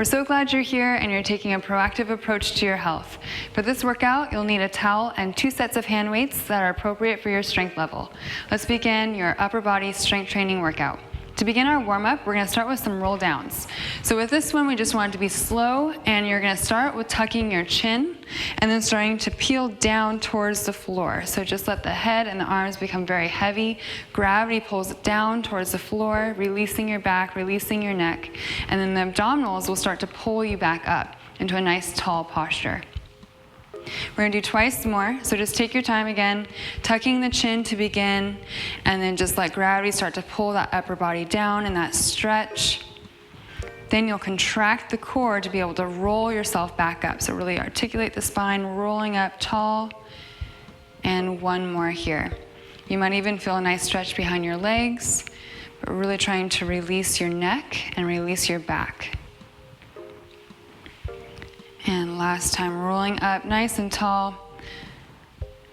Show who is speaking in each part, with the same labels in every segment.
Speaker 1: We're so glad you're here and you're taking a proactive approach to your health. For this workout, you'll need a towel and 2 sets of hand weights that are appropriate for your strength level. Let's begin your upper body strength training workout. To begin our warm-up, we're going to start with some roll downs. So with this one, we just want it to be slow, and you're going to start with tucking your chin and then starting to peel down towards the floor. So just let the head and the arms become very heavy. Gravity pulls it down towards the floor, releasing your back, releasing your neck, and then the abdominals will start to pull you back up into a nice tall posture. We're going to do twice more, so just take your time again, tucking the chin to begin, and then just let gravity start to pull that upper body down in that stretch. Then you'll contract the core to be able to roll yourself back up. So really articulate the spine, rolling up tall, and one more here. You might even feel a nice stretch behind your legs, but really trying to release your neck and release your back. And last time, rolling up nice and tall.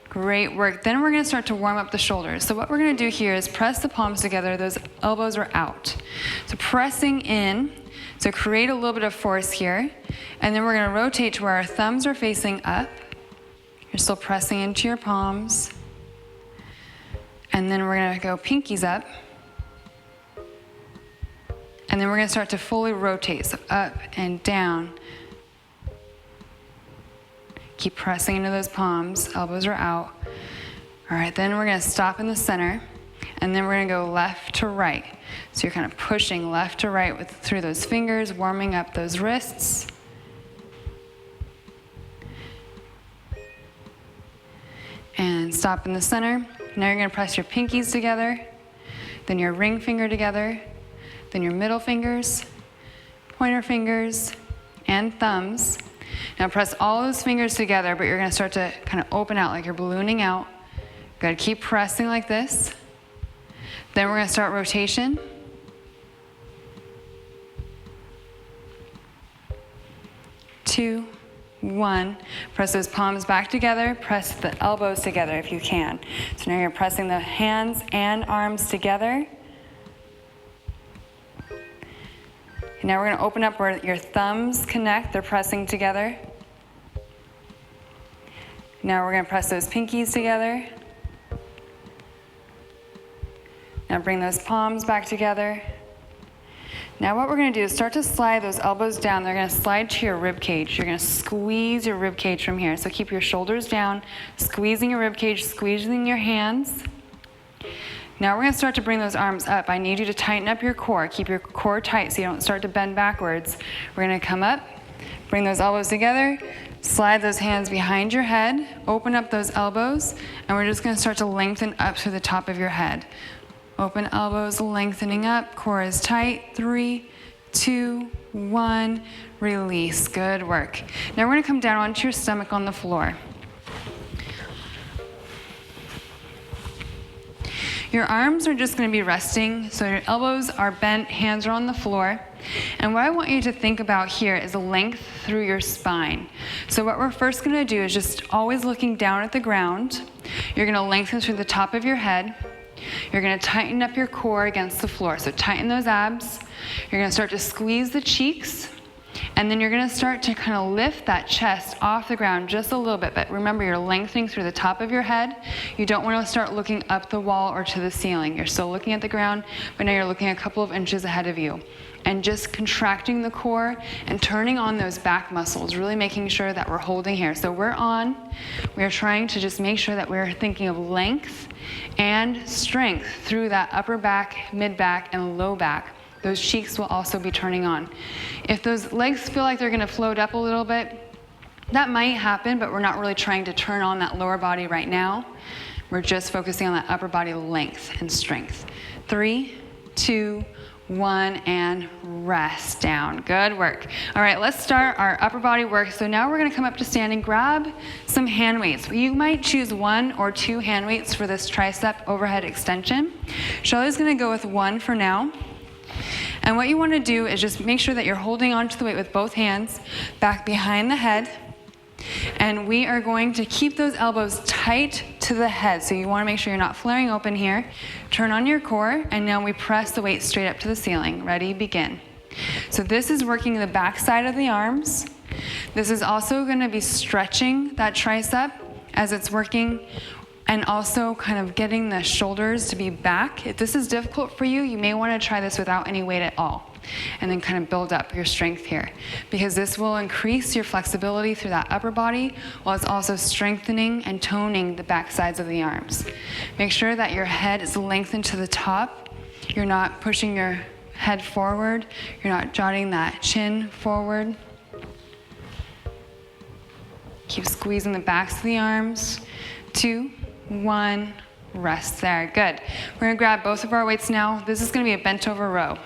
Speaker 1: Great work. Then we're going to start to warm up the shoulders. So what we're going to do here is press the palms together. Those elbows are out. So pressing in, so create a little bit of force here. And then we're going to rotate to where our thumbs are facing up. You're still pressing into your palms. And then we're going to go pinkies up. And then we're going to start to fully rotate, so up and down. Keep pressing into those palms, elbows are out. All right, then we're gonna stop in the center, and then we're gonna go left to right. So you're kind of pushing left to right through those fingers, warming up those wrists. And stop in the center. Now you're gonna press your pinkies together, then your ring finger together, then your middle fingers, pointer fingers, and thumbs. Now press all those fingers together, but you're going to start to kind of open out like you're ballooning out. Got to keep pressing like this. Then we're going to start rotation. Two, one. Press those palms back together. Press the elbows together if you can. So now you're pressing the hands and arms together. And now we're going to open up where your thumbs connect. They're pressing together. Now we're going to press those pinkies together. Now bring those palms back together. Now what we're going to do is start to slide those elbows down. They're going to slide to your rib cage. You're going to squeeze your rib cage from here. So keep your shoulders down, squeezing your rib cage, squeezing your hands. Now we're going to start to bring those arms up. I need you to tighten up your core. Keep your core tight so you don't start to bend backwards. We're going to come up, bring those elbows together, slide those hands behind your head, open up those elbows, and we're just going to start to lengthen up through the top of your head. Open elbows, lengthening up, core is tight. 3, 2, 1, release. Good work. Now we're going to come down onto your stomach on the floor. Your arms are just going to be resting, so your elbows are bent, hands are on the floor. And what I want you to think about here is length through your spine. So what we're first going to do is just always looking down at the ground. You're going to lengthen through the top of your head. You're going to tighten up your core against the floor. So tighten those abs. You're going to start to squeeze the cheeks. And then you're going to start to kind of lift that chest off the ground just a little bit. But remember, you're lengthening through the top of your head. You don't want to start looking up the wall or to the ceiling. You're still looking at the ground, but now you're looking a couple of inches ahead of you. And just contracting the core and turning on those back muscles, really making sure that we're holding here. So we're trying to just make sure that we're thinking of length and strength through that upper back, mid back, and low back. Those cheeks will also be turning on. If those legs feel like they're going to float up a little bit, that might happen, but we're not really trying to turn on that lower body right now. We're just focusing on that upper body length and strength. 3, 2, 1, and rest down. Good work. All right, let's start our upper body work. So now we're going to come up to standing. Grab some hand weights. You might choose 1 or 2 hand weights for this tricep overhead extension. Shelley's going to go with 1 for now. And what you want to do is just make sure that you're holding onto the weight with both hands back behind the head. And we are going to keep those elbows tight to the head. So you want to make sure you're not flaring open here. Turn on your core, and now we press the weight straight up to the ceiling. Ready? Begin. So this is working the back side of the arms. This is also going to be stretching that tricep as it's working, and also kind of getting the shoulders to be back. If this is difficult for you, you may want to try this without any weight at all, and then kind of build up your strength here, because this will increase your flexibility through that upper body, while it's also strengthening and toning the back sides of the arms. Make sure that your head is lengthened to the top. You're not pushing your head forward. You're not jotting that chin forward. Keep squeezing the backs of the arms. 2, 1, rest there. Good. We're gonna grab both of our weights now. This is gonna be a bent over row.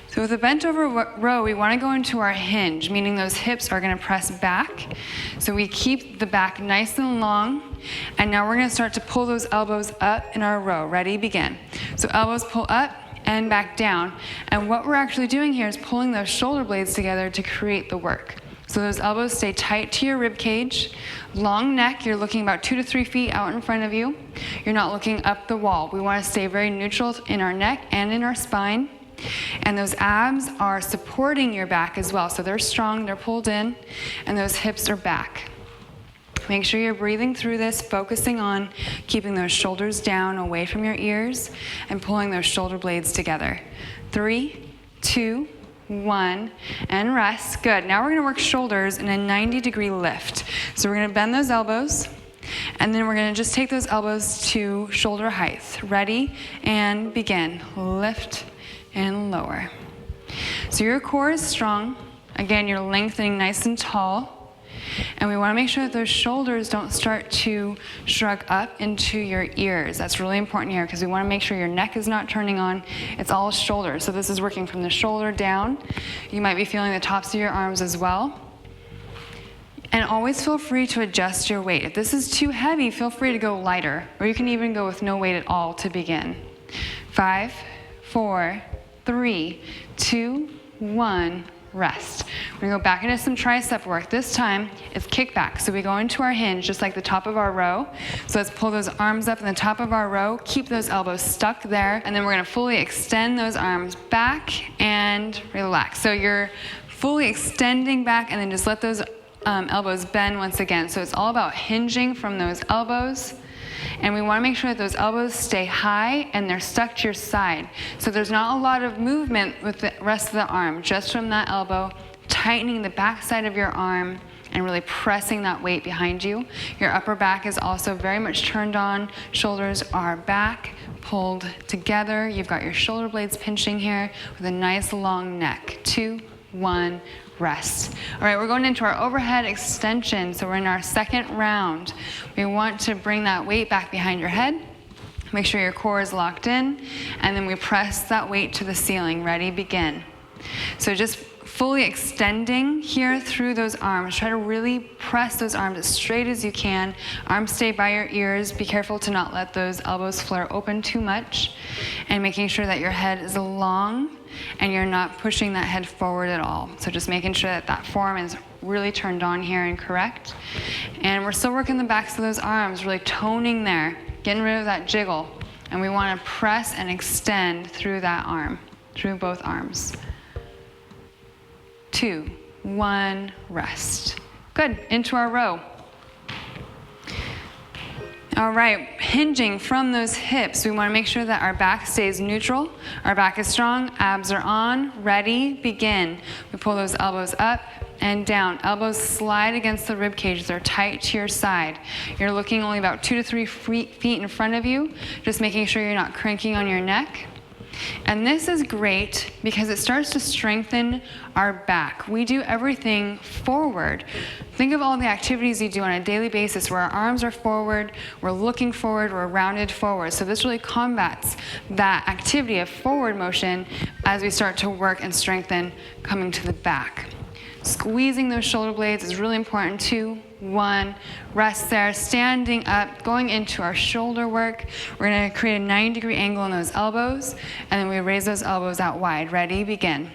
Speaker 1: So with a bent over row, we wanna go into our hinge, meaning those hips are gonna press back. So we keep the back nice and long. And now we're gonna start to pull those elbows up in our row. Ready, begin. So elbows pull up and back down. And what we're actually doing here is pulling those shoulder blades together to create the work. So those elbows stay tight to your rib cage. Long neck, you're looking about 2 to 3 feet out in front of you. You're not looking up the wall. We want to stay very neutral in our neck and in our spine. And those abs are supporting your back as well. So they're strong, they're pulled in, and those hips are back. Make sure you're breathing through this, focusing on keeping those shoulders down away from your ears and pulling those shoulder blades together. 3, 2, 1, and rest. Good. Now we're going to work shoulders in a 90-degree lift. So we're going to bend those elbows, and then we're going to just take those elbows to shoulder height. Ready, and begin. Lift and lower. So your core is strong. Again, you're lengthening nice and tall. And we want to make sure that those shoulders don't start to shrug up into your ears. That's really important here, because we want to make sure your neck is not turning on. It's all shoulders. So this is working from the shoulder down. You might be feeling the tops of your arms as well. And always feel free to adjust your weight. If this is too heavy, feel free to go lighter, or you can even go with no weight at all to begin. 5, 4, 3, 2, 1. Rest. We're going to go back into some tricep work. This time, it's kickback. So we go into our hinge, just like the top of our row. So let's pull those arms up in the top of our row, keep those elbows stuck there, and then we're going to fully extend those arms back and relax. So you're fully extending back, and then just let those elbows bend once again. So it's all about hinging from those elbows. And we want to make sure that those elbows stay high and they're stuck to your side. So there's not a lot of movement with the rest of the arm, just from that elbow, tightening the back side of your arm and really pressing that weight behind you. Your upper back is also very much turned on. Shoulders are back, pulled together. You've got your shoulder blades pinching here with a nice long neck. 2, 1, rest. All right, we're going into our overhead extension. So we're in our second round. We want to bring that weight back behind your head. Make sure your core is locked in. And then we press that weight to the ceiling. Ready, begin. So just fully extending here through those arms. Try to really press those arms as straight as you can. Arms stay by your ears. Be careful to not let those elbows flare open too much. And making sure that your head is long and you're not pushing that head forward at all. So just making sure that that form is really turned on here and correct. And we're still working the backs of those arms, really toning there, getting rid of that jiggle. And we want to press and extend through that arm, through both arms. 2, 1, rest. Good, into our row. All right, hinging from those hips, we want to make sure that our back stays neutral. Our back is strong, abs are on, ready, begin. We pull those elbows up and down. Elbows slide against the rib cage. They're tight to your side. You're looking only about 2 to 3 feet in front of you, just making sure you're not cranking on your neck. And this is great because it starts to strengthen our back. We do everything forward. Think of all the activities you do on a daily basis where our arms are forward, we're looking forward, we're rounded forward. So this really combats that activity of forward motion as we start to work and strengthen coming to the back. Squeezing those shoulder blades is really important. 2, 1, rest there, standing up, going into our shoulder work. We're going to create a 90-degree angle in those elbows, and then we raise those elbows out wide. Ready, begin.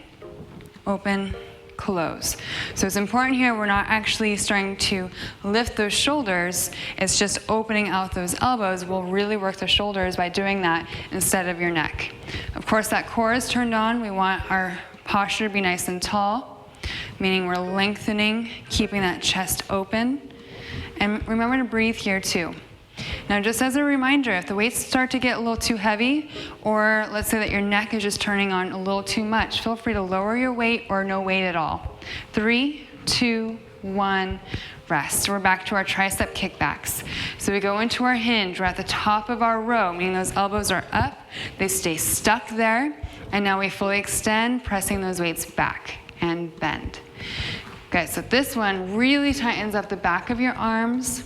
Speaker 1: Open, close. So it's important here, we're not actually starting to lift those shoulders, it's just opening out those elbows. We'll really work the shoulders by doing that instead of your neck. Of course, that core is turned on. We want our posture to be nice and tall, meaning we're lengthening, keeping that chest open. And remember to breathe here too. Now, just as a reminder, if the weights start to get a little too heavy, or let's say that your neck is just turning on a little too much, feel free to lower your weight or no weight at all. 3, 2, 1, rest. We're back to our tricep kickbacks. So we go into our hinge. We're at the top of our row, meaning those elbows are up. They stay stuck there. And now we fully extend, pressing those weights back and bend. Okay, so this one really tightens up the back of your arms.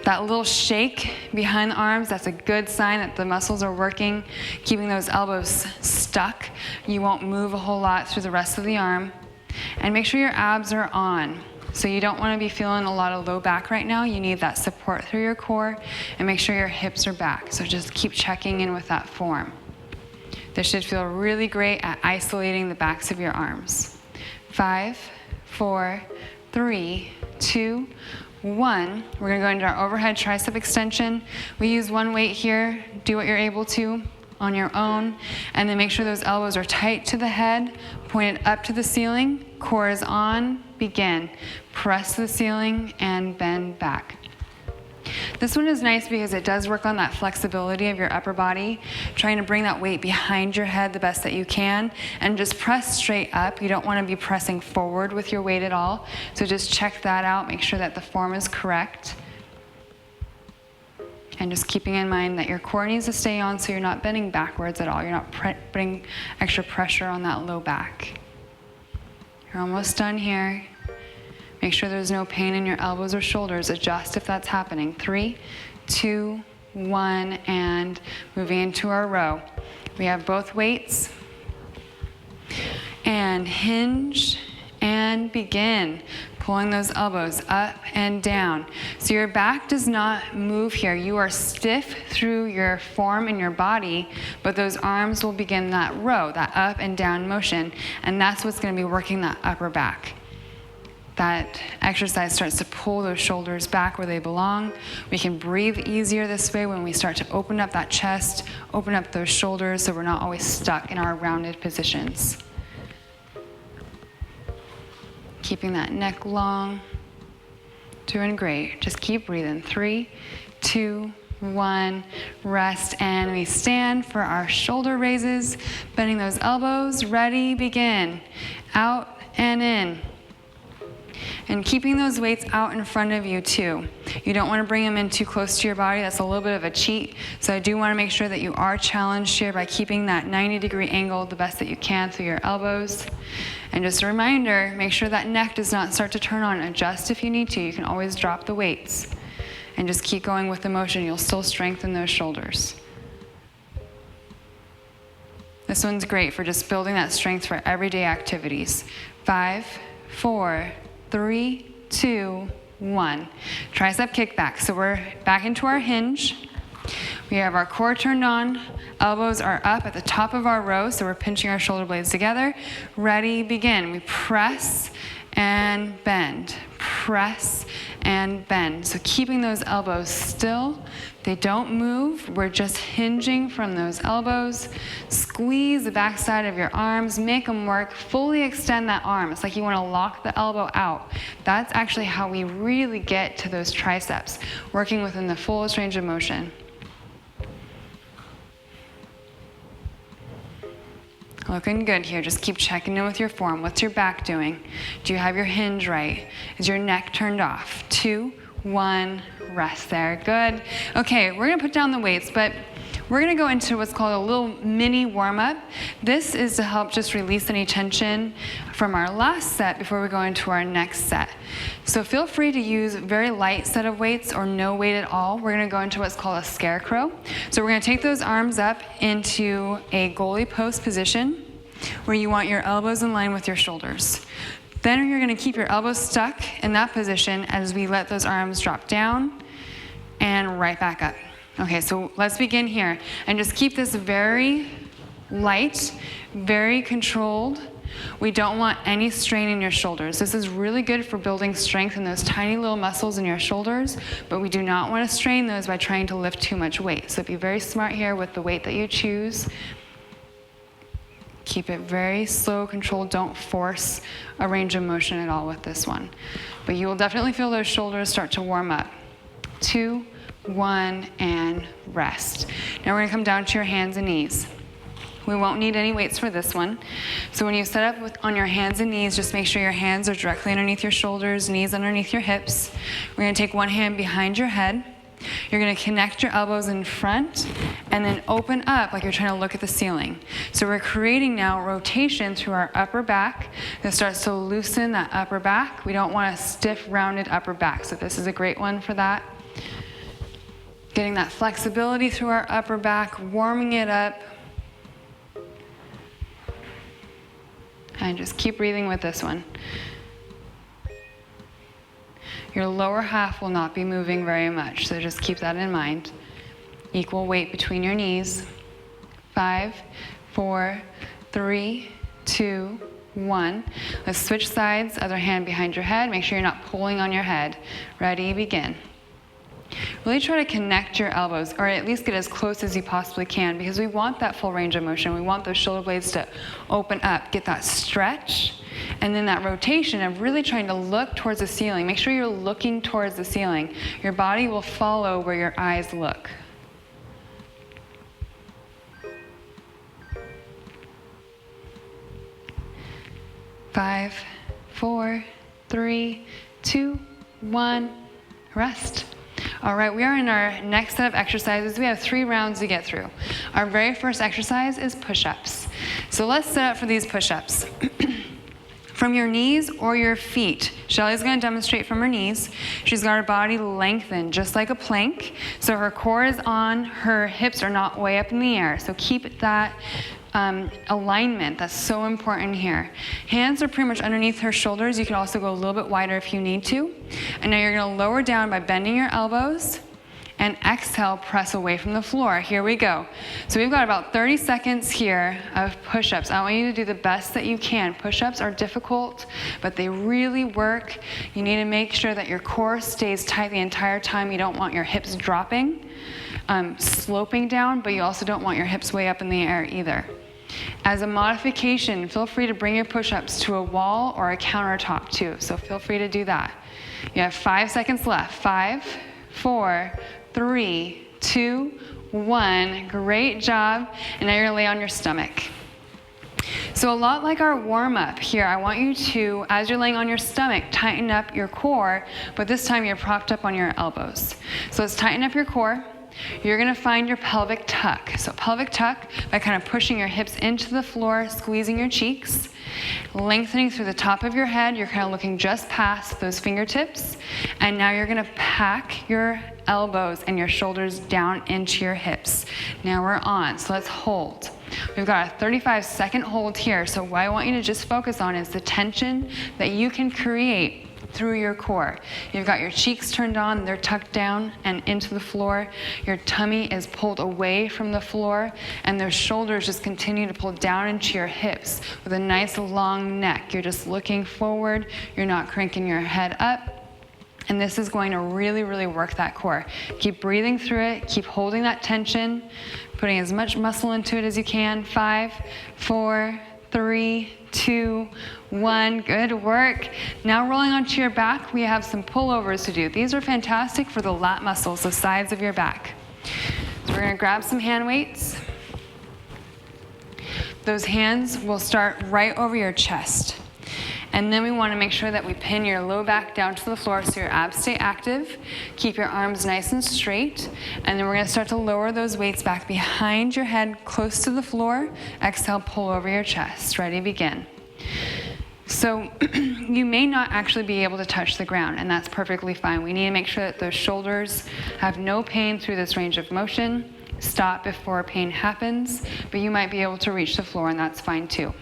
Speaker 1: That little shake behind the arms, that's a good sign that the muscles are working, keeping those elbows stuck. You won't move a whole lot through the rest of the arm. And make sure your abs are on. So you don't want to be feeling a lot of low back right now. You need that support through your core, and make sure your hips are back. So just keep checking in with that form. This should feel really great at isolating the backs of your arms. 5, 4, 3, 2, 1. We're going to go into our overhead tricep extension. We use one weight here. Do what you're able to on your own. And then make sure those elbows are tight to the head, pointed up to the ceiling. Core is on. Begin. Press the ceiling and bend back. This one is nice because it does work on that flexibility of your upper body, trying to bring that weight behind your head the best that you can, and just press straight up. You don't want to be pressing forward with your weight at all, so just check that out, make sure that the form is correct. And just keeping in mind that your core needs to stay on so you're not bending backwards at all. You're not putting extra pressure on that low back. You're almost done here. Make sure there's no pain in your elbows or shoulders. Adjust if that's happening. 3, 2, 1, and moving into our row. We have both weights. And hinge and begin. Pulling those elbows up and down. So your back does not move here. You are stiff through your form and your body, but those arms will begin that row, that up and down motion. And that's what's going to be working that upper back. That exercise starts to pull those shoulders back where they belong. We can breathe easier this way when we start to open up that chest, open up those shoulders so we're not always stuck in our rounded positions. Keeping that neck long. Doing great. Just keep breathing. 3, 2, 1, rest, and we stand for our shoulder raises, bending those elbows. Ready, begin. Out and in. And keeping those weights out in front of you too. You don't want to bring them in too close to your body. That's a little bit of a cheat. So I do want to make sure that you are challenged here by keeping that 90-degree angle the best that you can through your elbows. And just a reminder, make sure that neck does not start to turn on. Adjust if you need to. You can always drop the weights. And just keep going with the motion. You'll still strengthen those shoulders. This one's great for just building that strength for everyday activities. 5, 4, 3, 2, 1. Tricep kickback. So we're back into our hinge. We have our core turned on. Elbows are up at the top of our row, so we're pinching our shoulder blades together. Ready, begin. We press and bend. Press and bend. So keeping those elbows still. They don't move. We're just hinging from those elbows. Squeeze the backside of your arms. Make them work. Fully extend that arm. It's like you want to lock the elbow out. That's actually how we really get to those triceps, working within the fullest range of motion. Looking good here. Just keep checking in with your form. What's your back doing? Do you have your hinge right? Is your neck turned off? 2, 1, rest there. Good. Okay, we're going to put down the weights, but we're going to go into what's called a little mini warm-up. This is to help just release any tension from our last set before we go into our next set. So feel free to use a very light set of weights or no weight at all. We're going to go into what's called a scarecrow. So we're going to take those arms up into a goalie post position where you want your elbows in line with your shoulders. Then you're going to keep your elbows stuck in that position as we let those arms drop down and right back up. Okay, so let's begin here. And just keep this very light, very controlled. We don't want any strain in your shoulders. This is really good for building strength in those tiny little muscles in your shoulders, but we do not want to strain those by trying to lift too much weight. So be very smart here with the weight that you choose. Keep it very slow, controlled. Don't force a range of motion at all with this one. But you will definitely feel those shoulders start to warm up. 2, 1, and rest. Now we're going to come down to your hands and knees. We won't need any weights for this one. So when you set up on your hands and knees, just make sure your hands are directly underneath your shoulders, knees underneath your hips. We're going to take one hand behind your head. You're going to connect your elbows in front and then open up like you're trying to look at the ceiling. So we're creating now rotation through our upper back that starts to loosen that upper back. We don't want a stiff, rounded upper back. So this is a great one for that. Getting that flexibility through our upper back, warming it up. And just keep breathing with this one. Your lower half will not be moving very much, so just keep that in mind. Equal weight between your knees. 5, 4, 3, 2, 1. Let's switch sides, other hand behind your head. Make sure you're not pulling on your head. Ready, begin. Really try to connect your elbows, or at least get as close as you possibly can, because we want that full range of motion. We want those shoulder blades to open up, get that stretch, and then that rotation of really trying to look towards the ceiling. Make sure you're looking towards the ceiling. Your body will follow where your eyes look. Five, 4, 3, 2, 1, rest. All right, we are in our next set of exercises. We have 3 rounds to get through. Our very first exercise is push-ups. So let's set up for these push-ups. From your knees or your feet. Shelley's going to demonstrate from her knees. She's got her body lengthened just like a plank. So her core is on, her hips are not way up in the air. So keep that alignment. That's so important here. Hands are pretty much underneath her shoulders. You can also go a little bit wider if you need to. And now you're going to lower down by bending your elbows. And exhale, press away from the floor. Here we go. So we've got about 30 seconds here of push-ups. I want you to do the best that you can. Push-ups are difficult, but they really work. You need to make sure that your core stays tight the entire time. You don't want your hips dropping, sloping down, but you also don't want your hips way up in the air either. As a modification, feel free to bring your push-ups to a wall or a countertop too. So feel free to do that. You have 5 seconds left. 5, 4, 3, 2, 1. Great job. And now you're going to lay on your stomach. So a lot like our warm-up here, I want you to, as you're laying on your stomach, tighten up your core, but this time you're propped up on your elbows. So let's tighten up your core. You're going to find your pelvic tuck. So pelvic tuck by kind of pushing your hips into the floor, squeezing your cheeks, lengthening through the top of your head. You're kind of looking just past those fingertips. And now you're going to pack your elbows and your shoulders down into your hips. Now we're on. So let's hold. We've got a 35-second hold here. So what I want you to just focus on is the tension that you can create through your core. You've got your cheeks turned on, they're tucked down and into the floor. Your tummy is pulled away from the floor, and those shoulders just continue to pull down into your hips with a nice long neck. You're just looking forward. You're not cranking your head up. And this is going to really, really work that core. Keep breathing through it. Keep holding that tension, putting as much muscle into it as you can. 5, 4, 3, 2, 1. Good work. Now rolling onto your back, we have some pullovers to do. These are fantastic for the lat muscles, the sides of your back. So we're going to grab some hand weights. Those hands will start right over your chest. And then we want to make sure that we pin your low back down to the floor so your abs stay active. Keep your arms nice and straight. And then we're going to start to lower those weights back behind your head, close to the floor. Exhale, pull over your chest. Ready, begin. So you may not actually be able to touch the ground, and that's perfectly fine. We need to make sure that those shoulders have no pain through this range of motion. Stop before pain happens, but you might be able to reach the floor, and that's fine too.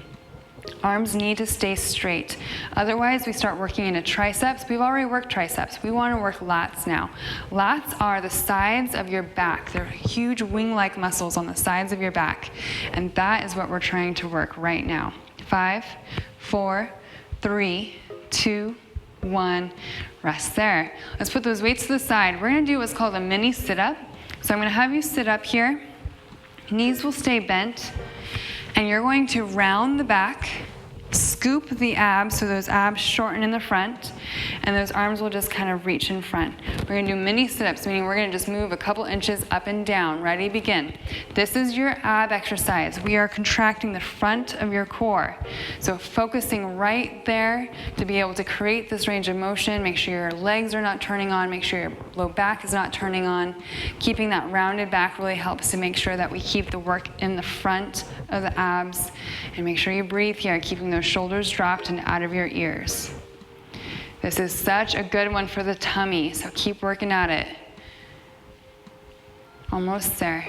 Speaker 1: Arms need to stay straight. Otherwise, we start working into triceps. We've already worked triceps. We want to work lats now. Lats are the sides of your back. They're huge wing-like muscles on the sides of your back. And that is what we're trying to work right now. 5, 4, 3, 2, 1. Rest there. Let's put those weights to the side. We're gonna do what's called a mini sit-up. So I'm gonna have you sit up here. Knees will stay bent, and you're going to round the back, scoop the abs so those abs shorten in the front, and those arms will just kind of reach in front. We're gonna do mini sit-ups, meaning we're gonna just move a couple inches up and down. Ready, begin. This is your ab exercise. We are contracting the front of your core. So focusing right there to be able to create this range of motion. Make sure your legs are not turning on. Make sure your low back is not turning on. Keeping that rounded back really helps to make sure that we keep the work in the front of the abs. And make sure you breathe here, keeping those shoulders dropped and out of your ears. This is such a good one for the tummy, so keep working at it. Almost there.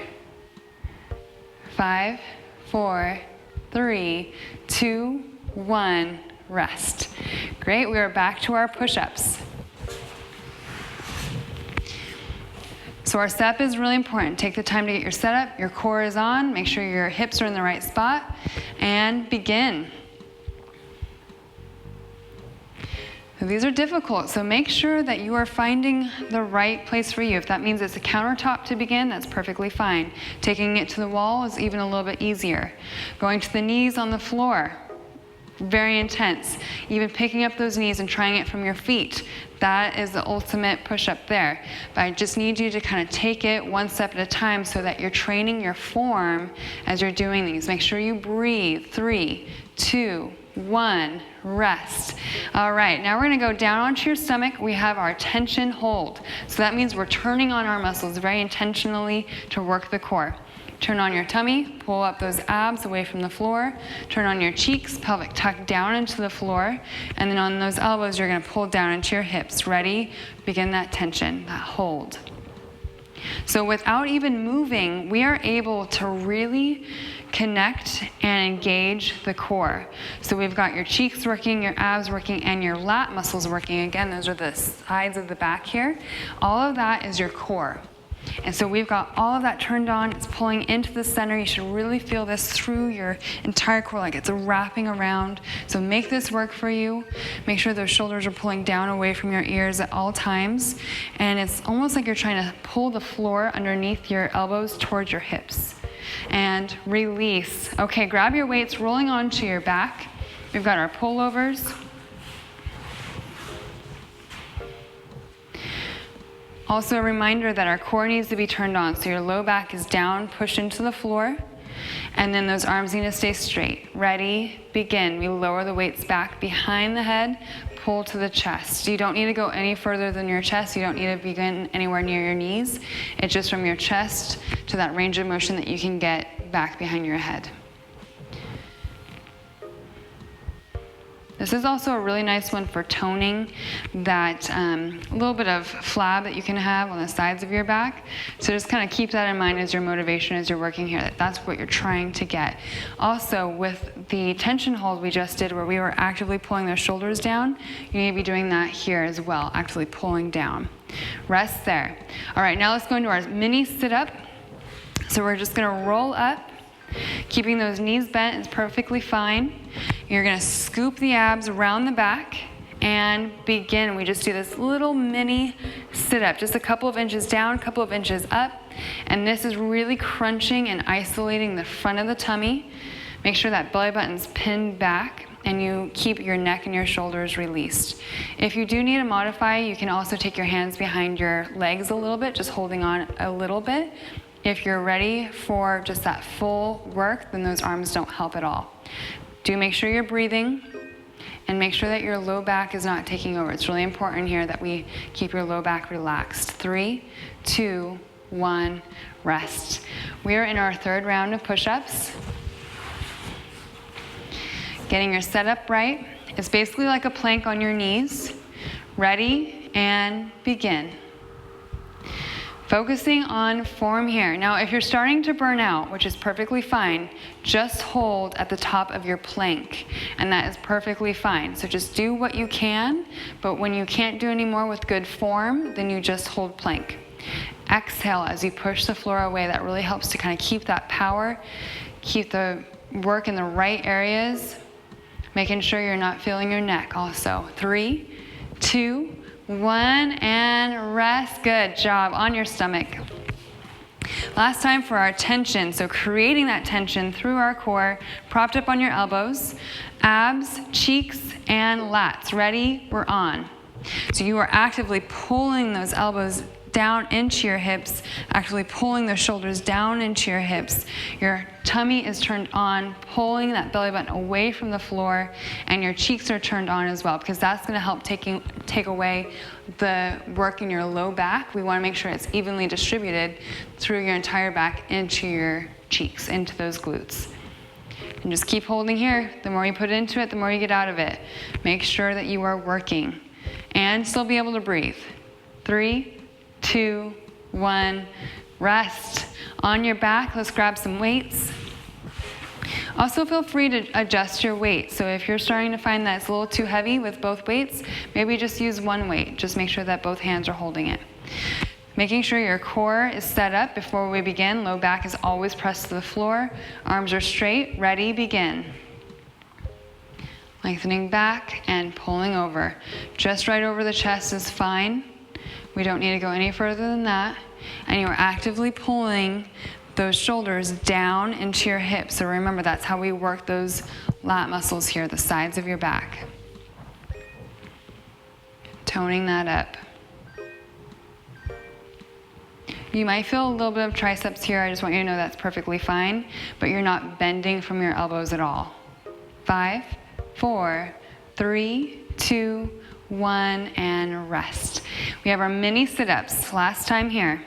Speaker 1: 5, 4, 3, 2, 1, rest. Great, we are back to our push-ups. So our setup is really important. Take the time to get your setup, your core is on, make sure your hips are in the right spot, and begin. These are difficult, so make sure that you are finding the right place for you. If that means it's a countertop to begin, that's perfectly fine. Taking it to the wall is even a little bit easier. Going to the knees on the floor, very intense. Even picking up those knees and trying it from your feet, that is the ultimate push-up there. But I just need you to kind of take it one step at a time so that you're training your form as you're doing these. Make sure you breathe. 3, 2, 1, rest. All right, now we're gonna go down onto your stomach. We have our tension hold. So that means we're turning on our muscles very intentionally to work the core. Turn on your tummy, pull up those abs away from the floor. Turn on your cheeks, pelvic tuck down into the floor. And then on those elbows, you're gonna pull down into your hips. Ready? Begin that tension, that hold. So without even moving, we are able to really connect and engage the core. So we've got your cheeks working, your abs working, and your lat muscles working. Again, those are the sides of the back here. All of that is your core. And so we've got all of that turned on. It's pulling into the center. You should really feel this through your entire core, like it's wrapping around. So make this work for you. Make sure those shoulders are pulling down away from your ears at all times. And it's almost like you're trying to pull the floor underneath your elbows towards your hips. And release. Okay, grab your weights, rolling onto your back. We've got our pullovers. Also a reminder that our core needs to be turned on. So your low back is down, pushed into the floor. And then those arms need to stay straight. Ready, begin. We lower the weights back behind the head, pull to the chest. You don't need to go any further than your chest. You don't need to begin anywhere near your knees. It's just from your chest to that range of motion that you can get back behind your head. This is also a really nice one for toning that little bit of flab that you can have on the sides of your back. So just kind of keep that in mind as your motivation as you're working here, that that's what you're trying to get. Also, with the tension hold we just did where we were actively pulling those shoulders down, you need to be doing that here as well, actively pulling down. Rest there. All right, now let's go into our mini sit-up. So we're just gonna roll up. Keeping those knees bent is perfectly fine. You're gonna scoop the abs around the back and begin. We just do this little mini sit-up, just a couple of inches down, a couple of inches up. And this is really crunching and isolating the front of the tummy. Make sure that belly button's pinned back and you keep your neck and your shoulders released. If you do need to modify, you can also take your hands behind your legs a little bit, just holding on a little bit. If you're ready for just that full work, then those arms don't help at all. Do make sure you're breathing and make sure that your low back is not taking over. It's really important here that we keep your low back relaxed. 3, 2, 1, rest. We are in our third round of push-ups. Getting your setup right. It's basically like a plank on your knees. Ready and begin. Focusing on form here. Now, if you're starting to burn out, which is perfectly fine, just hold at the top of your plank, and that is perfectly fine. So just do what you can, but when you can't do any more with good form, then you just hold plank. Exhale as you push the floor away. That really helps to kind of keep that power, keep the work in the right areas. Making sure you're not feeling your neck also. 3, 2, 1, and rest. Good job. On your stomach. Last time for our tension. So creating that tension through our core, propped up on your elbows, abs, cheeks, and lats. Ready? We're on. So you are actively pulling those elbows down into your hips, actively pulling those shoulders down into your hips. Your tummy is turned on, pulling that belly button away from the floor, and your cheeks are turned on as well, because that's going to help take away the work in your low back. We want to make sure it's evenly distributed through your entire back into your cheeks, into those glutes. And just keep holding here. The more you put into it, the more you get out of it. Make sure that you are working and still be able to breathe. 3, 2, 1, rest. On your back, let's grab some weights. Also feel free to adjust your weight. So if you're starting to find that it's a little too heavy with both weights, maybe just use one weight. Just make sure that both hands are holding it. Making sure your core is set up before we begin. Low back is always pressed to the floor. Arms are straight. Ready, begin. Lengthening back and pulling over. Just right over the chest is fine. We don't need to go any further than that. And you're actively pulling those shoulders down into your hips. So remember, that's how we work those lat muscles here, the sides of your back. Toning that up. You might feel a little bit of triceps here. I just want you to know that's perfectly fine, but you're not bending from your elbows at all. 5, 4, 3, 2, 1, and rest. We have our mini sit-ups. Last time here.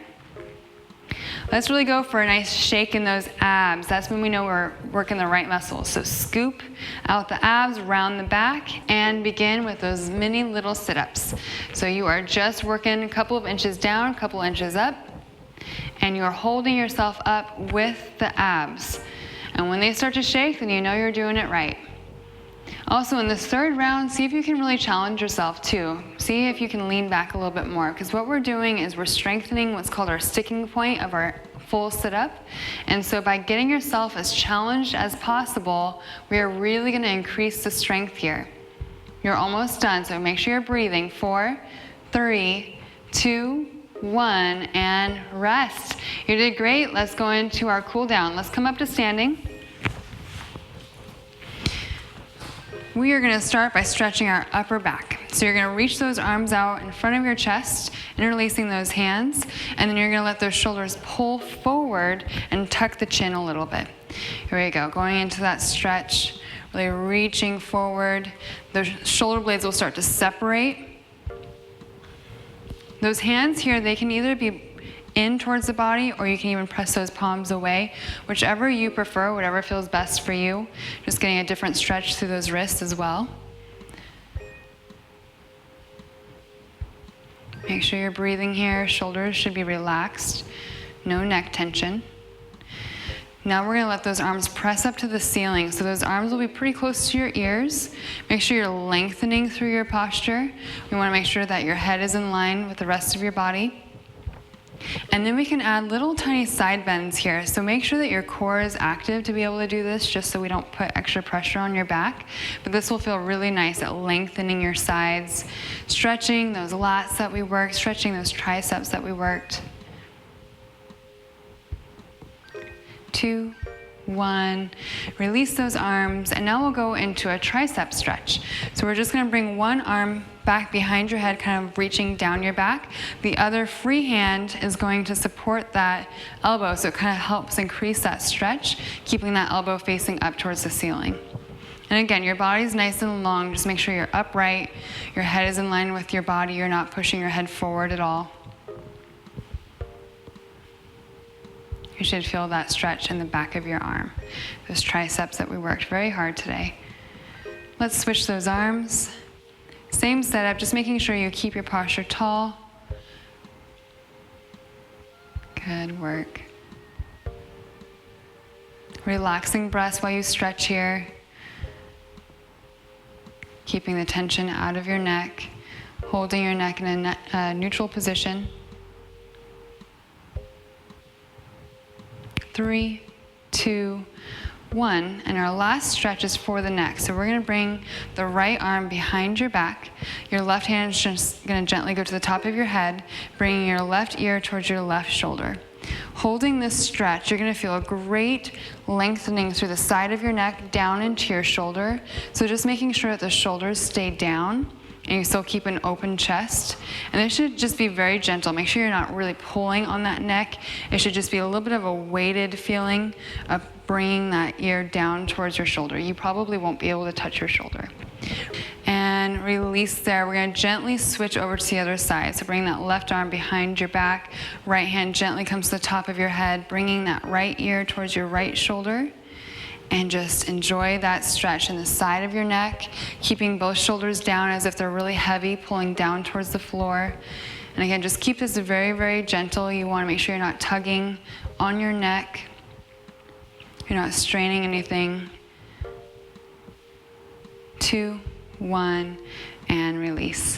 Speaker 1: Let's really go for a nice shake in those abs. That's when we know we're working the right muscles. So scoop out the abs, round the back, and begin with those mini little sit-ups. So you are just working a couple of inches down, a couple inches up, and you're holding yourself up with the abs. And when they start to shake, then you know you're doing it right. Also, in this third round, see if you can really challenge yourself too. See if you can lean back a little bit more, because what we're doing is we're strengthening what's called our sticking point of our full sit-up. And so by getting yourself as challenged as possible, we are really going to increase the strength here. You're almost done, so make sure you're breathing. 4, 3, 2, 1, and rest. You did great. Let's go into our cool down. Let's come up to standing. We are going to start by stretching our upper back. So you're going to reach those arms out in front of your chest, interlacing those hands, and then you're going to let those shoulders pull forward and tuck the chin a little bit. Here we go. Going into that stretch, really reaching forward. The shoulder blades will start to separate. Those hands here, they can either be in towards the body, or you can even press those palms away. Whichever you prefer, whatever feels best for you. Just getting a different stretch through those wrists as well. Make sure you're breathing here. Shoulders should be relaxed. No neck tension. Now we're going to let those arms press up to the ceiling. So those arms will be pretty close to your ears. Make sure you're lengthening through your posture. We want to make sure that your head is in line with the rest of your body. And then we can add little tiny side bends here. So make sure that your core is active to be able to do this, just so we don't put extra pressure on your back. But this will feel really nice at lengthening your sides, stretching those lats that we worked, stretching those triceps that we worked. 2, 1, release those arms, and now we'll go into a tricep stretch. So we're just going to bring one arm back behind your head, kind of reaching down your back. The other free hand is going to support that elbow, so it kind of helps increase that stretch, keeping that elbow facing up towards the ceiling. And again, your body's nice and long. Just make sure you're upright, your head is in line with your body, you're not pushing your head forward at all. You should feel that stretch in the back of your arm, those triceps that we worked very hard today. Let's switch those arms. Same setup, just making sure you keep your posture tall. Good work. Relaxing breaths while you stretch here. Keeping the tension out of your neck, holding your neck in a neutral position. 3, 2, 1. And our last stretch is for the neck. So we're going to bring the right arm behind your back. Your left hand is just going to gently go to the top of your head, bringing your left ear towards your left shoulder. Holding this stretch, you're going to feel a great lengthening through the side of your neck down into your shoulder. So just making sure that the shoulders stay down and you still keep an open chest. And it should just be very gentle. Make sure you're not really pulling on that neck. It should just be a little bit of a weighted feeling of bringing that ear down towards your shoulder. You probably won't be able to touch your shoulder. And release there. We're going to gently switch over to the other side. So bring that left arm behind your back. Right hand gently comes to the top of your head, bringing that right ear towards your right shoulder. And just enjoy that stretch in the side of your neck, keeping both shoulders down as if they're really heavy, pulling down towards the floor. And again, just keep this very, very gentle. You want to make sure you're not tugging on your neck. You're not straining anything. 2, 1, and release.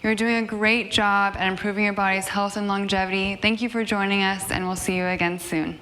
Speaker 1: You're doing a great job at improving your body's health and longevity. Thank you for joining us, and we'll see you again soon.